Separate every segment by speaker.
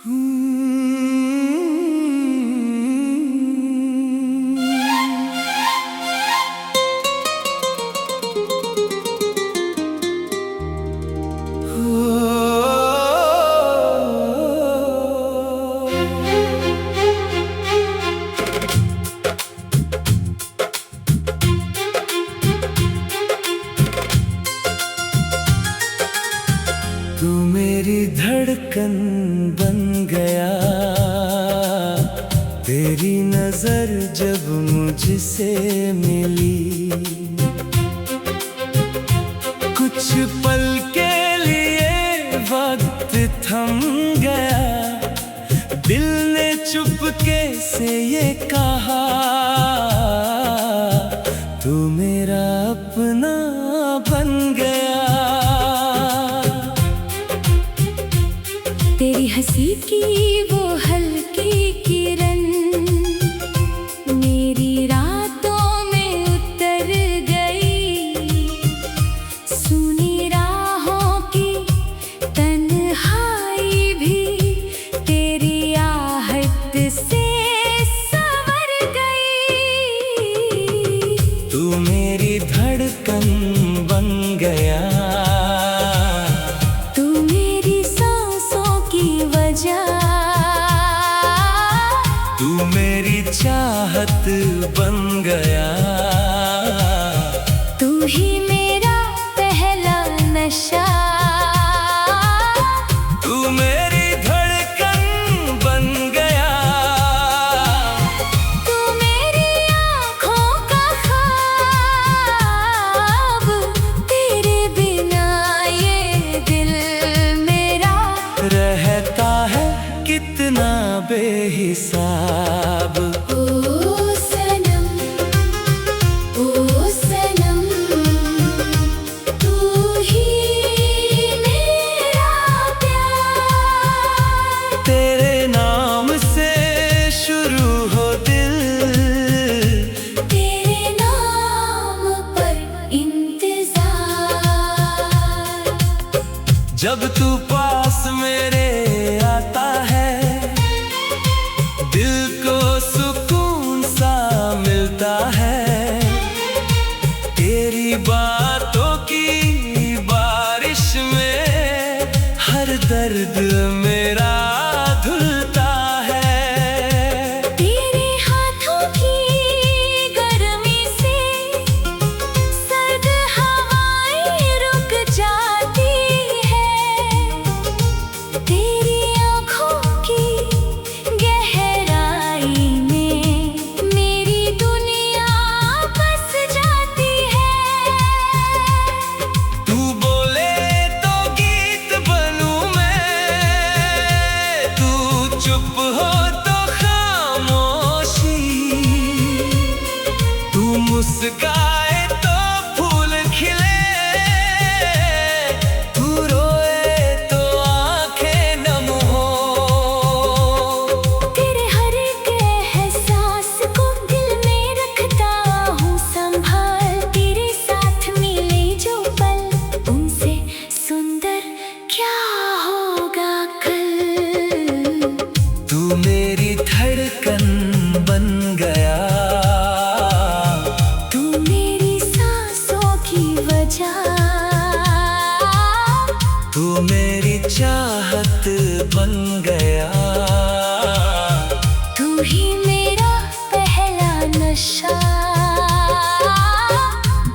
Speaker 1: तू मेरी धड़कन बन गया, तेरी नजर जब मुझसे मिली। कुछ पल के लिए वक्त थम गया, दिल ने चुपके से ये कहा, तू मेरा अपना बन गया।
Speaker 2: तेरी हंसी की वो हल्की किरण मेरी रातों में उतर गई। सुनी राहों की तन्हाई भी तेरी आहट से संवर गई।
Speaker 1: तू मेरी धड़कन बन गया, तू मेरी चाहत बन गया।
Speaker 2: तू ही मेरा पहला नशा,
Speaker 1: तू मेरी धड़कन बन गया।
Speaker 2: तू मेरी आँखों का ख्वाब, तेरे बिना ये दिल मेरा
Speaker 1: रहता है कितना बेहिसाब।
Speaker 2: ओ सनम, तू ही मेरा प्यार।
Speaker 1: तेरे नाम से शुरू हो दिल,
Speaker 2: तेरे नाम पर इंतजार।
Speaker 1: जब तू पास मेरे आता है, दिल को सुकून सा मिलता है। तेरी बातों की बारिश में हर दर्द मेरा धुलता है।
Speaker 2: तेरे हाथों की गर्मी से सर्द हवाएं रुक जाती है। तेरी आँखों की
Speaker 1: चुप हो तो खामोशी, तू मुस्काए तो फूल खिले, तू रोए तो आंखें नम हो।
Speaker 2: तेरे हर एक एहसास को दिल में रखता हूँ संभाल। तेरे साथ मिले जो पल, उनसे सुंदर क्या होगा कल।
Speaker 1: तू मेरी धड़कन बन गया,
Speaker 2: तू मेरी सांसों की वजह।
Speaker 1: तू मेरी चाहत बन गया।
Speaker 2: तू ही मेरा पहला नशा,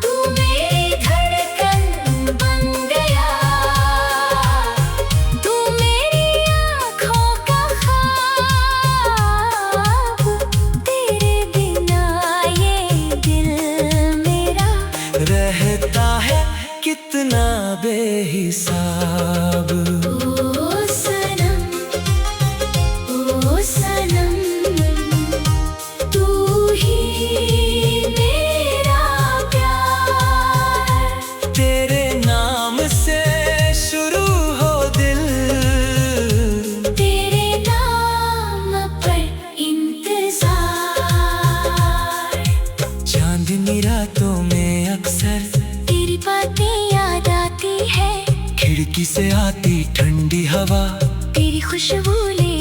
Speaker 2: तू मेरी धड़कन बन गया। तू मेरी आँखों का ख्वाब, तेरे बिना ये दिल मेरा
Speaker 1: रहता है कितना बेहिसाब।
Speaker 2: ओ सनम, तू ही मेरा प्यार।
Speaker 1: तेरे नाम से शुरू हो दिल,
Speaker 2: तेरे नाम पर इंतजार।
Speaker 1: चांदनी रातों में अक्सर
Speaker 2: तेरी बातें याद आती है,
Speaker 1: खिड़की से आती ठंडी हवा,
Speaker 2: तेरी खुशबू ले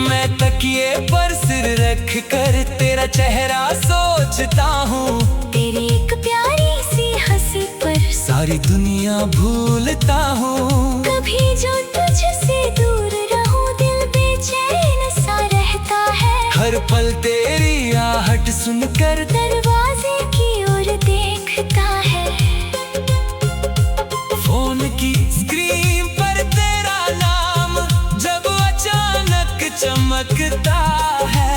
Speaker 1: मैं तकिए पर सिर रख कर तेरा चेहरा सोचता हूँ।
Speaker 2: तेरी एक प्यारी सी हंसी पर
Speaker 1: सारी दुनिया भूलता हूँ।
Speaker 2: कभी जो तुझसे दूर रहूं दिल बेचैन सा रहता है।
Speaker 1: हर पल तेरी आहट सुनकर
Speaker 2: दरवाजे की ओर देखता है।
Speaker 1: फोन की स्क्रीन पर तेरा नाम जब अचानक चमकता है।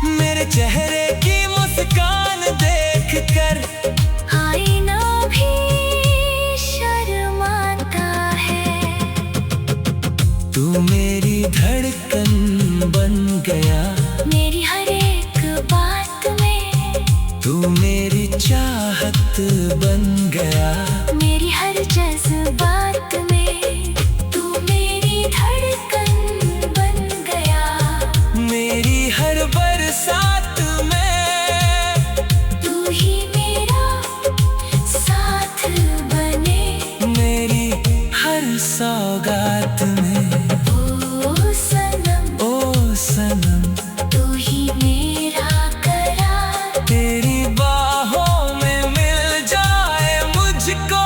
Speaker 1: मेरे चेहरे की मुस्कान देखकर
Speaker 2: आईना भी शर्माता है।
Speaker 1: तू मेरी धड़कन बन गया,
Speaker 2: मेरी हर एक बात में।
Speaker 1: तू मेरी चाहत बन गया,
Speaker 2: मेरी हर जज्बात में। तू मेरी धड़कन बन गया,
Speaker 1: मेरी हर बरसात में।
Speaker 2: तू ही मेरा साथ बने,
Speaker 1: मेरी हर सौगात में।
Speaker 2: ओ सनम तू ही मेरा करार।
Speaker 1: तेरी बाहों में मिल जाए मुझको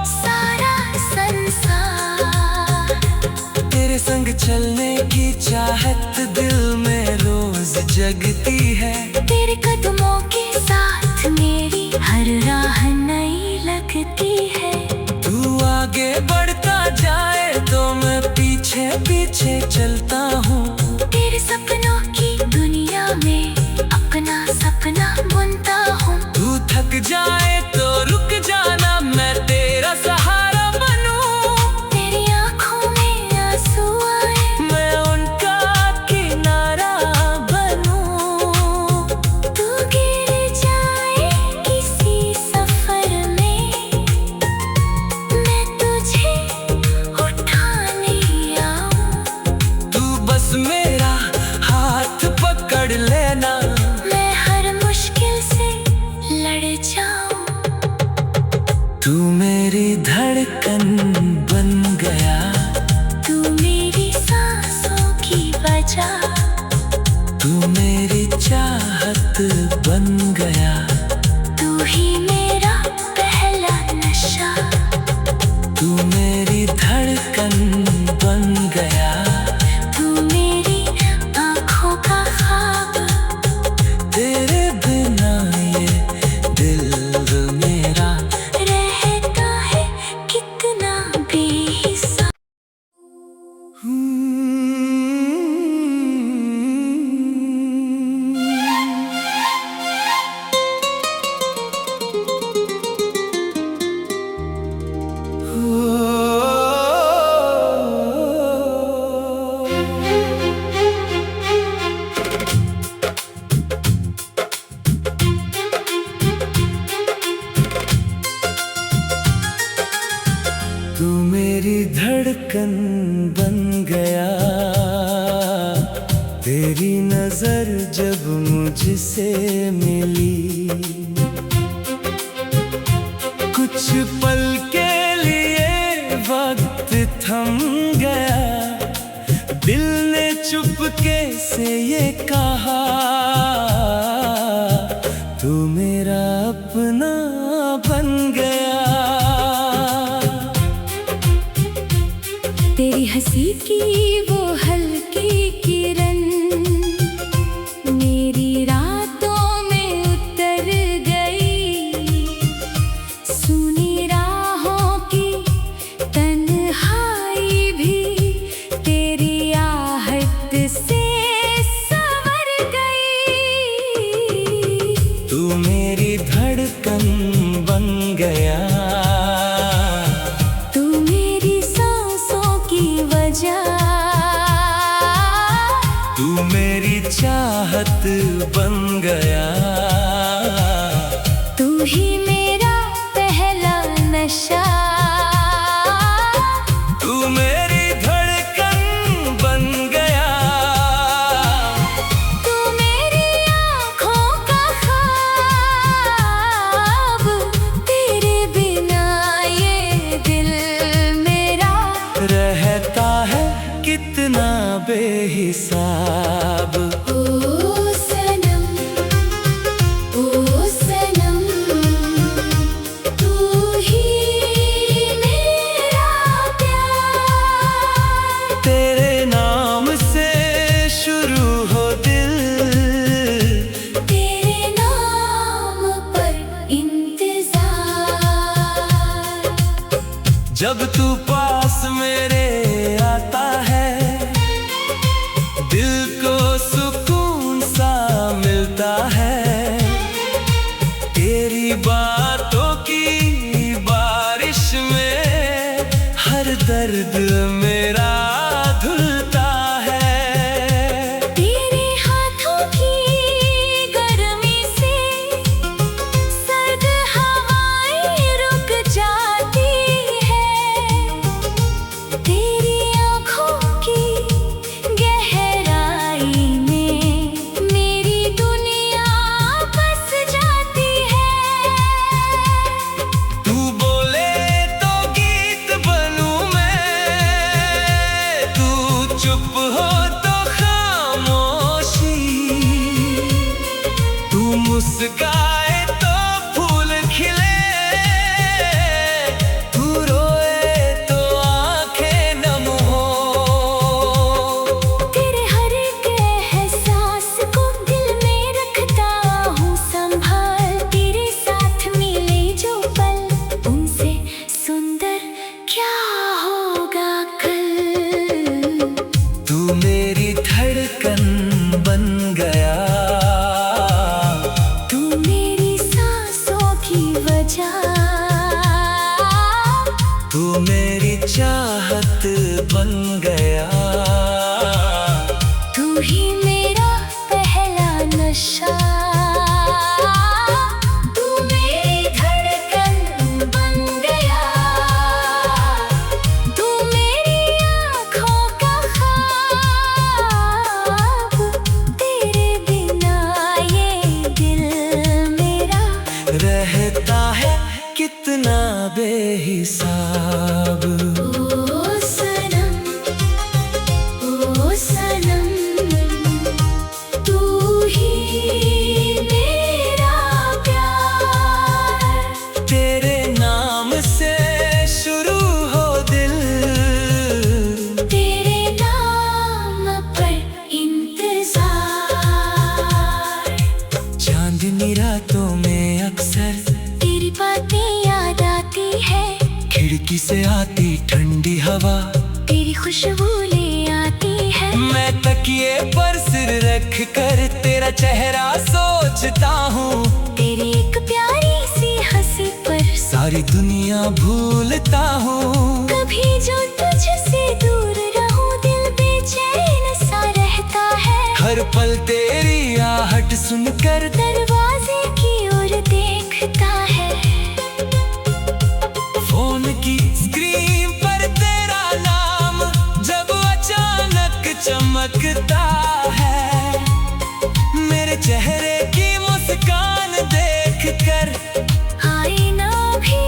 Speaker 2: सारा संसार।
Speaker 1: तेरे संग चलने की चाहत दिल में रोज जगती है।
Speaker 2: तेरे कदमों के साथ मेरी हर राह नई लगती है।
Speaker 1: तू आगे बढ़ता जाए तो मैं पीछे पीछे चलता हूँ।
Speaker 2: तेरे सपनों की दुनिया में अपना सपना बुनता हूँ।
Speaker 1: तू थक जाए तो रुक जाना, मैं तेरा सहारा बनूं।
Speaker 2: तेरी आँखों में आंसू आए,
Speaker 1: मैं उनका किनारा बनूं।
Speaker 2: तू गिर जाए किसी सफर में, मैं तुझे उठाने आऊं।
Speaker 1: तू बस मेरा हाथ पकड़ लेना,
Speaker 2: मैं हर मुश्किल से लड़ जाऊं।
Speaker 1: तू मेरी धड़कन बन गया,
Speaker 2: तू मेरी सांसों की वजह।
Speaker 1: तू मेरी चाहत बन गया,
Speaker 2: तू ही मेरा पहला नशा।
Speaker 1: तू मेरी धड़कन बन गया।
Speaker 2: तू मेरी आँखों का ख्वाब।
Speaker 1: तेरे बिना ये दिल मेरा
Speaker 2: रहता है कितना बेहिसाब।
Speaker 1: तू मेरी धड़कन बन गया। तेरी नजर जब मुझसे मिली, कुछ पल के लिए वक्त थम गया। दिल ने चुपके से ये कहा, तू मेरा अपना बन गया।
Speaker 2: तेरी हंसी की वो हल्की किरण मेरी रातों में उतर गई। सुनी राहों की तन्हाई भी तेरी आहट से संवर गई।
Speaker 1: तू मेरी धड़कन बन गया,
Speaker 2: तू मेरी सांसों की वजह।
Speaker 1: तू मेरी चाहत बन गया।
Speaker 2: तू ही मेरा पहला नशा।
Speaker 1: तू मेरी धड़कन बन गया।
Speaker 2: तू मेरी आँखों का ख्वाब। तेरे बिना ये दिल मेरा
Speaker 1: रहता है कितना बेहिसाब।
Speaker 2: ओ सनम, ओ सनम, तू ही मेरा प्यार।
Speaker 1: तेरे नाम से शुरू हो दिल,
Speaker 2: तेरे नाम पर इंतजार।
Speaker 1: जब तू पास मेरे आता है, दिल को सुकून सा मिलता है। तेरी बातों की बारिश में हर दर्द मेरा धुलता है।
Speaker 2: तेरे हाथों की गर्मी से सर्द हवाएं रुक जाती है। तेरी आँखों की गहराई में मेरी दुनिया बस जाती है।
Speaker 1: तू बोले तो गीत बनूं मैं, तू चुप हो तो खामोशी, तू मुस्काए तो फूल खिले, तू रोए तो आंखें नम हो।
Speaker 2: तेरे हर एक एहसास को दिल में रखता हूँ संभाल। तेरे साथ मिले जो पल, उनसे सुंदर क्या होगा कल।
Speaker 1: तू मेरी धड़कन बन गया,
Speaker 2: तू मेरी सांसों की वजह।
Speaker 1: तू मेरी चाहत बन गया।
Speaker 2: तू ही मेरा पहला नशा। तू मेरी धड़कन बन गया। तू मेरी आँखों का ख्वाब। तेरे बिना ये दिल मेरा
Speaker 1: रहता है कितना बेहिसाब।
Speaker 2: ओ सनम, ओ सनम, तू ही मेरा प्यार।
Speaker 1: तेरे नाम से शुरू हो दिल,
Speaker 2: तेरे नाम पर इंतजार।
Speaker 1: चांदनी रातों में अक्सर
Speaker 2: तेरी बातें याद आती है।
Speaker 1: खिड़की से आती ठंडी हवा,
Speaker 2: तेरी खुशबू ले आती है।
Speaker 1: मैं तकिए पर सिर रख कर तेरा चेहरा सोचता हूँ।
Speaker 2: तेरी एक प्यारी सी हंसी पर
Speaker 1: सारी दुनिया भूलता हूँ।
Speaker 2: कभी जो तुझसे दूर रहूं दिल बेचैन सा रहता है।
Speaker 1: हर पल तेरी आहट सुनकर
Speaker 2: दरवाजे की ओर देखता है।
Speaker 1: फोन की स्क्रीन पर तेरा नाम जब अचानक चमकता है, मेरे चेहरे की मुस्कान देखकर
Speaker 2: आईना भी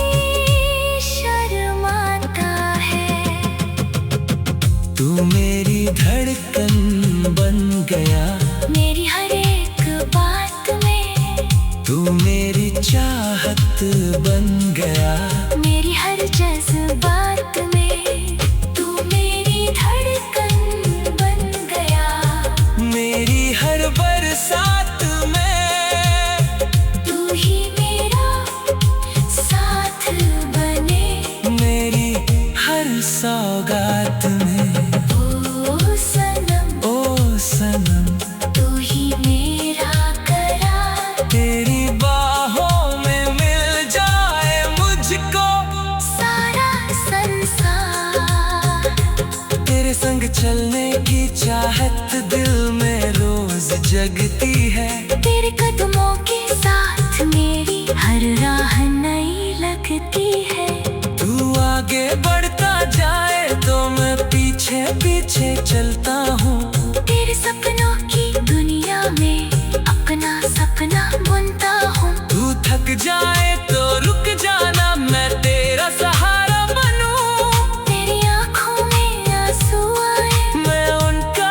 Speaker 2: शर्माता है।
Speaker 1: तू मेरी धड़कन बन गया।
Speaker 2: मेरी हर एक बात में
Speaker 1: तू मेरी चाहत बन गया।
Speaker 2: मेरी हर जज्बात में तू मेरी धड़कन बन गया।
Speaker 1: मेरी हर बरसात में
Speaker 2: तू ही मेरा साथ बने।
Speaker 1: मेरी हर सौगात में
Speaker 2: ओ सनम,
Speaker 1: ओ सनम,
Speaker 2: तू ही मेरा करार।
Speaker 1: तेरी बाहों में मिल जाए मुझको
Speaker 2: सारा संसार।
Speaker 1: तेरे संग चलने की चाहत दिल में रोज जगती है।
Speaker 2: तेरे कदमों के साथ मेरी हर राह नई लगती है।
Speaker 1: तू आगे बढ़ता जाए तो मैं पीछे पीछे चलता हूँ।
Speaker 2: तेरे सपनों की दुनिया में अपना सपना बुनता हूँ।
Speaker 1: तू थक जाए तो रुक जाना, मैं तेरा सहारा बनूं।
Speaker 2: तेरी आँखों में आंसू आए,
Speaker 1: मैं उनका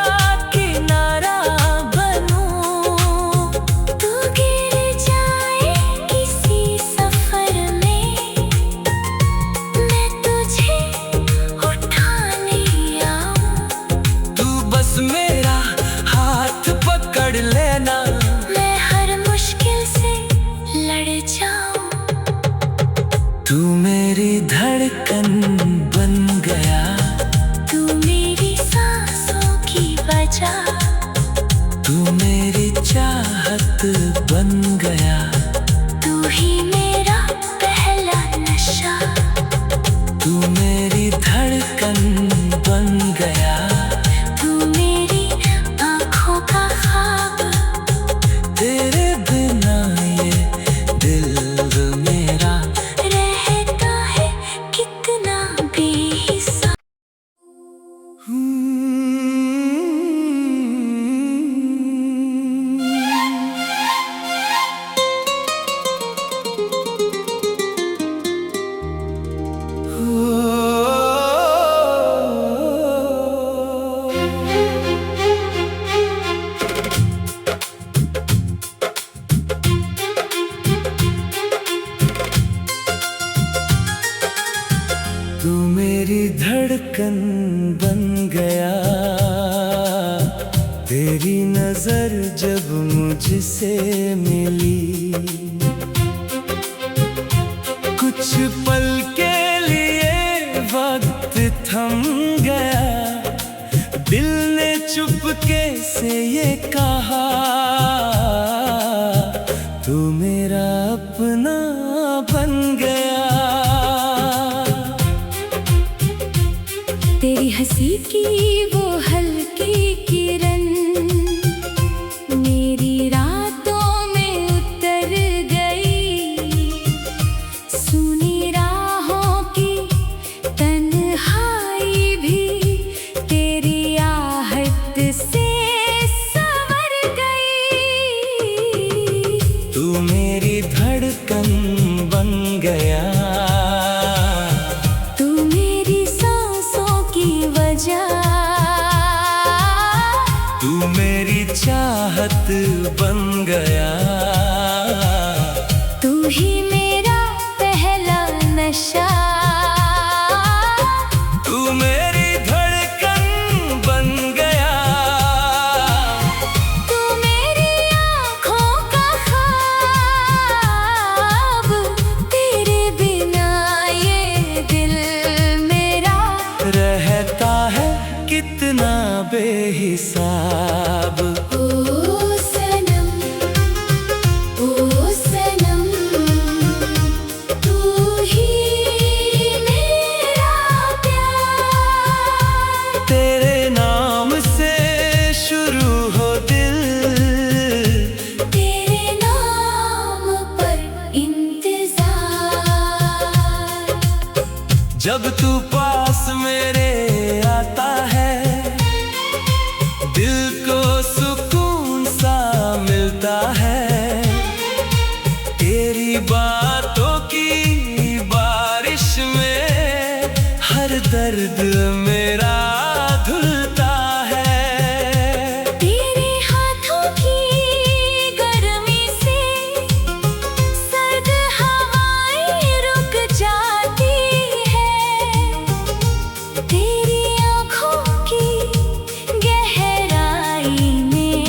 Speaker 1: चाहत बन गया।
Speaker 2: तू ही मेरा पहला नशा,
Speaker 1: तू मेरी धड़कन बन गया।
Speaker 2: तू मेरी आँखों का ख्वाब,
Speaker 1: तेरे बिना ये दिल मेरा
Speaker 2: रहता है कितना बेहिसाब।
Speaker 1: तू मेरी धड़कन बन गया। तेरी नजर जब मुझसे मिली, कुछ पल के लिए वक्त थम गया। दिल ने चुपके से ये कहा, तू मेरा अपना बन गया।
Speaker 2: तेरी हंसी की वो हल्की किरण मेरी रातों में उतर गई। सुनी राहों की तन्हाई भी तेरी आहट से संवर गई।
Speaker 1: तू मेरी धड़कन बन गया।
Speaker 2: तू मेरी सांसों की वजह,
Speaker 1: तू मेरी चाहत बन गया।
Speaker 2: तू ही मेरा पहला नशा,
Speaker 1: तू मेरी धड़कन बन गया।
Speaker 2: तू मेरी आँखों का ख्वाब, तेरे बिना ये दिल मेरा
Speaker 1: रहता है कितना बेहिसाब।
Speaker 2: ओ सनम, ओ सनम, तू ही मेरा प्यार।
Speaker 1: तेरे नाम से शुरू हो दिल,
Speaker 2: तेरे नाम पर इंतजार।
Speaker 1: जब तू पास मेरे आता है, दिल को सुकून सा मिलता है। तेरी बातों की बारिश में हर दर्द मेरा धुलता है।
Speaker 2: तेरे हाथों की गर्मी से सर्द हवाएं रुक जाती है। तेरी आँखों की गहराई में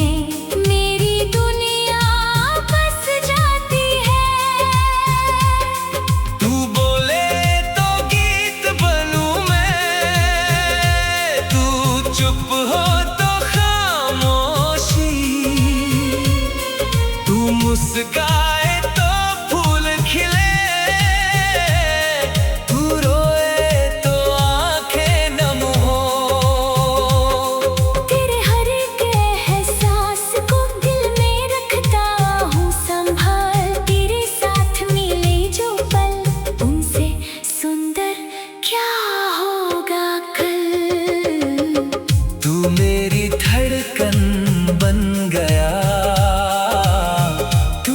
Speaker 2: मेरी दुनिया बस जाती है।
Speaker 1: तू बोले तो गीत बनूं मैं, तू चुप हो तो खामोशी। तू मुस्काए तो फूल खिले, तू रोए तो आंखें नम हो।
Speaker 2: तेरे हर एक एहसास को दिल में रखता हूँ संभाल। तेरे साथ मिले जो पल, उनसे सुंदर क्या होगा कल।
Speaker 1: तू मेरी धड़कन बन गया।
Speaker 2: तू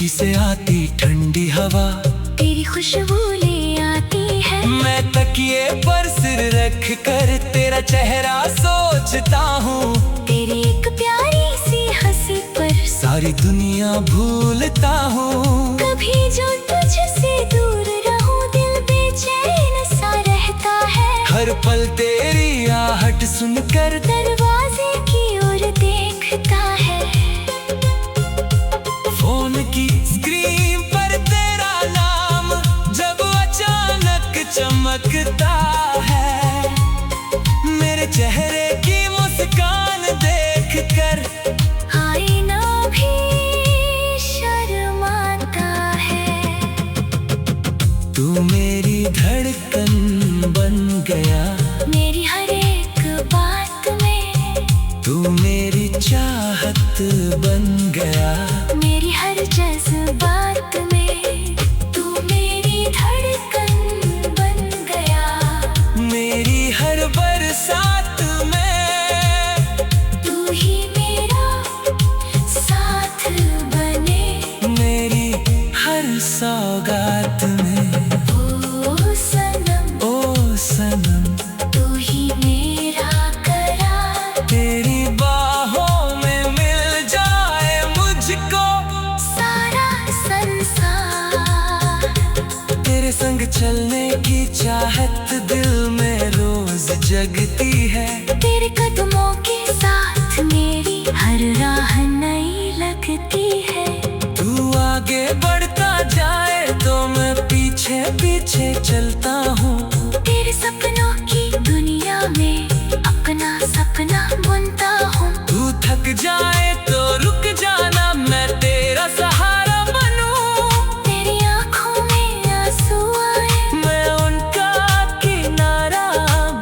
Speaker 1: खिड़की से आती ठंडी हवा,
Speaker 2: तेरी खुशबू ले आती है।
Speaker 1: मैं तकिए पर सिर रख कर तेरा चेहरा सोचता हूँ।
Speaker 2: तेरी एक प्यारी सी हंसी पर
Speaker 1: सारी दुनिया भूलता हूँ।
Speaker 2: कभी जो तुझसे दूर रहूं दिल बेचैन सा रहता है।
Speaker 1: हर पल तेरी आहट सुनकर
Speaker 2: दरवाजे की ओर देखता है।
Speaker 1: फोन की स्क्रीन पर तेरा नाम जब अचानक चमकता है, मेरे चेहरे की मुस्कान देखकर
Speaker 2: आईना भी शर्माता है।
Speaker 1: तू मेरी धड़कन बन गया,
Speaker 2: मेरी हर एक बात में
Speaker 1: तू मेरी चाहत बन गया।
Speaker 2: मेरी हर जज्बात में तू मेरी धड़कन बन गया।
Speaker 1: मेरी हर बरसात में
Speaker 2: तू ही मेरा साथ बने।
Speaker 1: मेरी हर सौगात में
Speaker 2: ओ सनम तू ही मेरा करार।
Speaker 1: तेरी बाहों में मिल जाए मुझको
Speaker 2: सारा संसार।
Speaker 1: तेरे संग चलने की चाहत दिल में रोज जगती है।
Speaker 2: तेरे कदमों के साथ मेरी हर राह नई लगती है।
Speaker 1: तू आगे बढ़ता जाए तो मैं पीछे पीछे चलता हूँ।
Speaker 2: तेरे सपनों की दुनिया में अपना सपना बुनता हूँ।
Speaker 1: तू थक जाए तो रुक जाना, मैं तेरा सहारा बनूं।
Speaker 2: तेरी आंखों में आंसू आए
Speaker 1: मैं उनका किनारा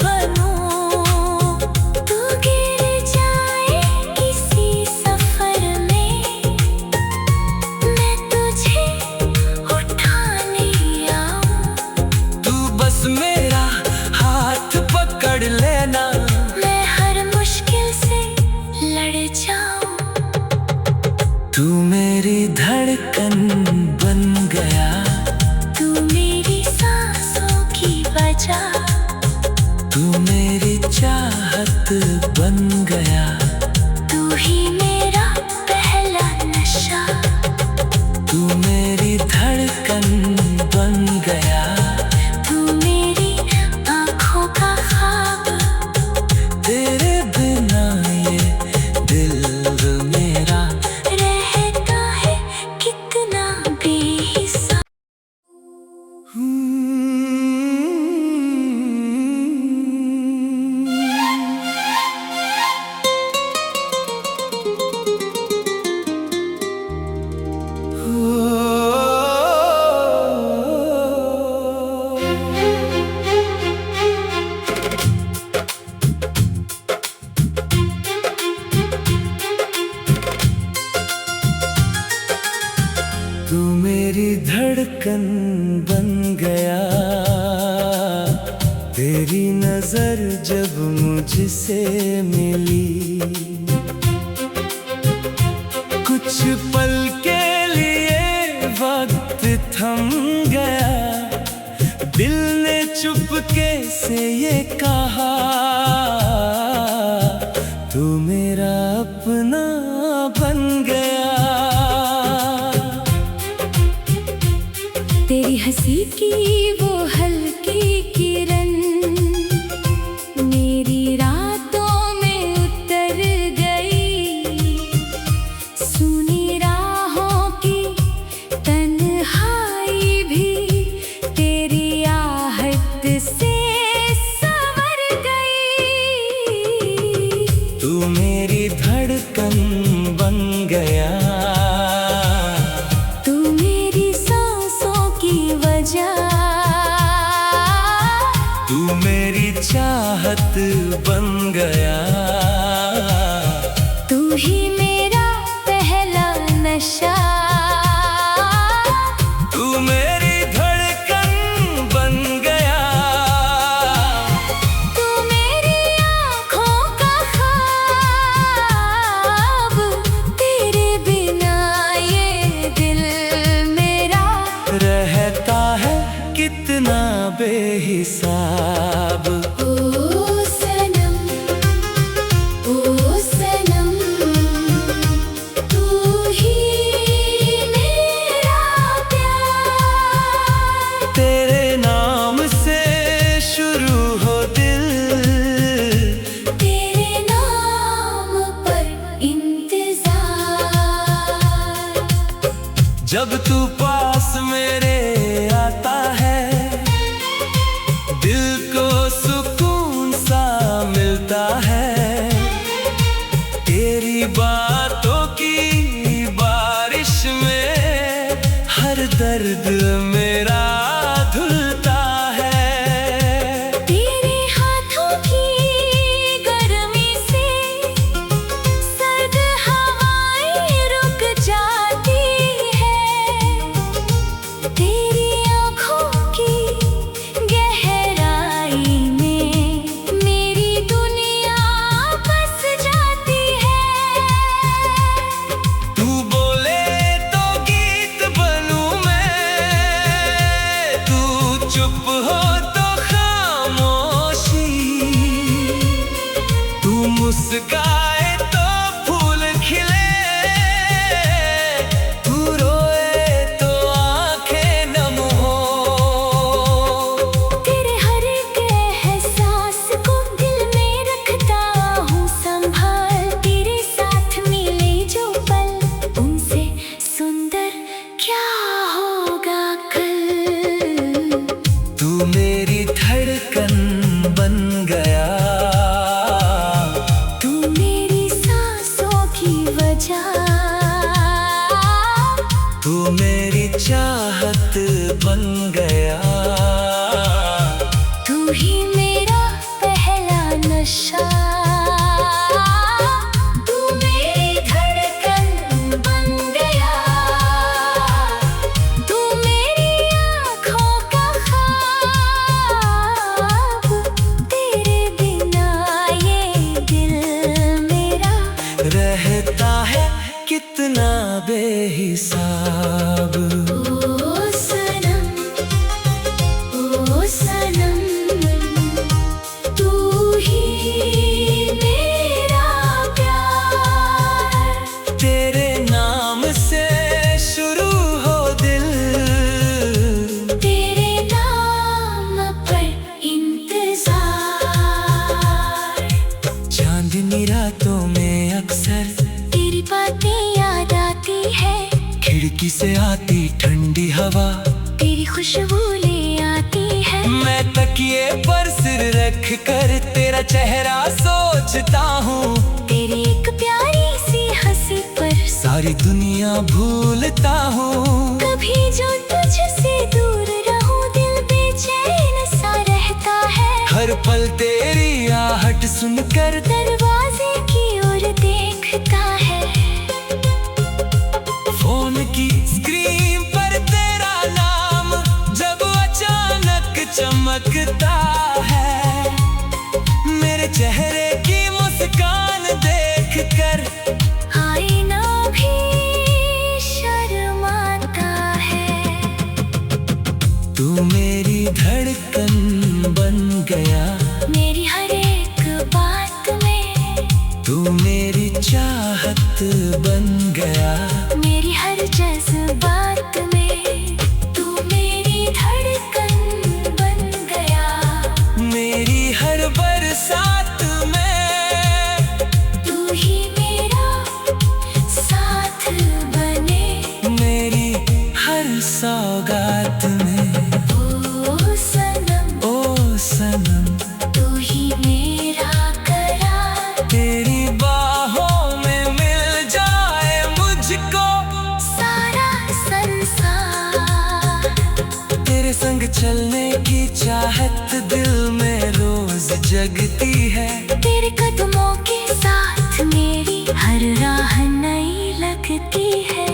Speaker 1: बनूं।
Speaker 2: तू गिर जाए किसी सफर में मैं तुझे उठाने आऊं।
Speaker 1: तू बस मेरा हाथ पकड़ लेना,
Speaker 2: मैं हर मुश्किल से लड़ जाऊं।
Speaker 1: तू मेरी धड़कन बन गया।
Speaker 2: तू मेरी सांसों की वजह।
Speaker 1: तू मेरी चाहत बन गया।
Speaker 2: तू ही मेरा पहला नशा।
Speaker 1: तू मेरी धड़कन बन गया।
Speaker 2: तू मेरी आँखों का ख्वाब।
Speaker 1: तेरे बिना ये दिल मेरा
Speaker 2: रहता है कितना बेहिसाब।
Speaker 1: तू मेरी धड़कन बन गया। तेरी नजर जब मुझसे मिली, कुछ पल के लिए वक्त थम गया। दिल ने चुपके से ये कहा, तू मेरा अपना बन गया।
Speaker 2: तेरी हंसी की वो हल्की किरण मेरी रातों में उतर गई। सुनी राहों की तन्हाई भी तेरी आहट से संवर गई।
Speaker 1: तू मेरी धड़कन बन गया।
Speaker 2: तू मेरी सांसों की वजह।
Speaker 1: तू मेरी चाहत बन गया।
Speaker 2: तू ही मेरा पहला नशा।
Speaker 1: तू मेरी धड़कन बन गया।
Speaker 2: तू मेरी आँखों का ख्वाब। तेरे बिना ये दिल
Speaker 1: बेहिसाब।
Speaker 2: ओ सनम, तू ही मेरा प्यार।
Speaker 1: तेरे नाम से शुरू हो दिल,
Speaker 2: तेरे नाम पर इंतजार।
Speaker 1: जब तू पास मेरे आता है, दिल को सुकून सा मिलता है। तेरी बातों की बारिश में हर दर्द मेरा धुलता है।
Speaker 2: तेरे हाथों की गर्मी से सर्द हवाएं रुक जाती है। तेरी आँखों की गहराई में मेरी दुनिया बस जाती है।
Speaker 1: तू बोले तो गीत बनूं मैं, तू चुप हो तो खामोशी, तू मुस्काए तो फूल खिले, तू रोए तो आंखें नम हो।
Speaker 2: तेरे हर एक एहसास को दिल में रखता हूँ संभाल। तेरे साथ मिले जो पल, उनसे सुंदर क्या होगा कल।
Speaker 1: तू मेरी धड़कन बन गया,
Speaker 2: तू मेरी सांसों की वजह।
Speaker 1: तू मेरी चाहत बन गया।
Speaker 2: तू ही मेरा पहला नशा। तू मेरी धड़कन बन गया। तू मेरी आँखों का ख्वाब। तेरे बिना ये दिल मेरा
Speaker 1: रहता है कितना बेहिसाब।
Speaker 2: ओ सनम, तू ही मेरा प्यार।
Speaker 1: तेरे नाम से शुरू हो दिल,
Speaker 2: तेरे नाम पर इंतजार।
Speaker 1: चांदनी रातों में अक्सर
Speaker 2: तेरी बातें याद आती है।
Speaker 1: खिड़की से आती ठंडी हवा,
Speaker 2: तेरी खुशबू ले आती है।
Speaker 1: मैं तकिए पर सिर रख कर तेरा चेहरा सोचता हूँ।
Speaker 2: तेरी एक प्यारी सी हंसी पर
Speaker 1: सारी दुनिया भूलता हूँ।
Speaker 2: कभी जो तुझसे दूर रहूं दिल बेचैन सा रहता है।
Speaker 1: हर पल तेरी आहट सुनकर
Speaker 2: दरवाजे की ओर देखता है।
Speaker 1: फोन की स्क्रीन पर तेरा नाम जब अचानक चमकता है, मेरे चेहरे की मुस्कान देखकर
Speaker 2: आईना भी शर्माता है।
Speaker 1: तू मेरी धड़कन बन गया,
Speaker 2: मेरी हर एक बात में
Speaker 1: तू मेरी चाहत बन गया।
Speaker 2: मेरी हर जज्बात में तू मेरी धड़कन बन गया।
Speaker 1: मेरी हर बरसात में
Speaker 2: तू ही मेरा साथ बने।
Speaker 1: मेरी हर सौगात में
Speaker 2: ओ
Speaker 1: सनम
Speaker 2: तू ही मेरा करार।
Speaker 1: तेरी बाहों में मिल जाए मुझको
Speaker 2: सारा संसार।
Speaker 1: तेरे संग चलने की चाहत दिल में रोज जगती है।
Speaker 2: तेरे कदमों के साथ मेरी हर राह नई लगती है।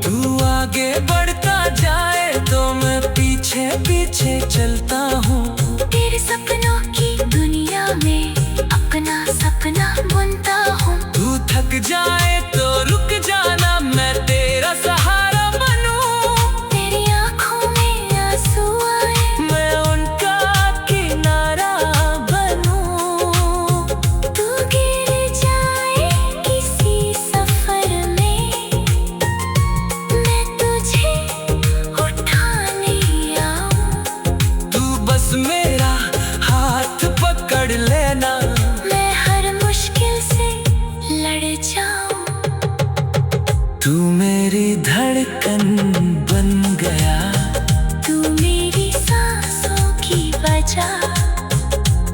Speaker 1: तू आगे बढ़ता जाए तो मैं पीछे पीछे चलता हूँ।
Speaker 2: तेरे सपनों की दुनिया में अपना सपना बुनता हूँ।
Speaker 1: तू थक जाए तो रुक जाना, मैं तेरा सहारा बनूं।
Speaker 2: तेरी आँखों में आंसू आए,
Speaker 1: मैं उनका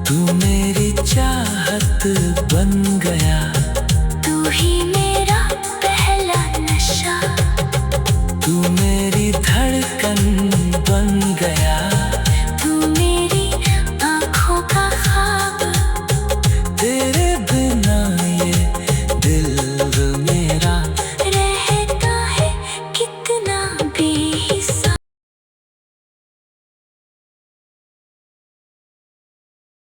Speaker 1: तू मेरी चाहत बन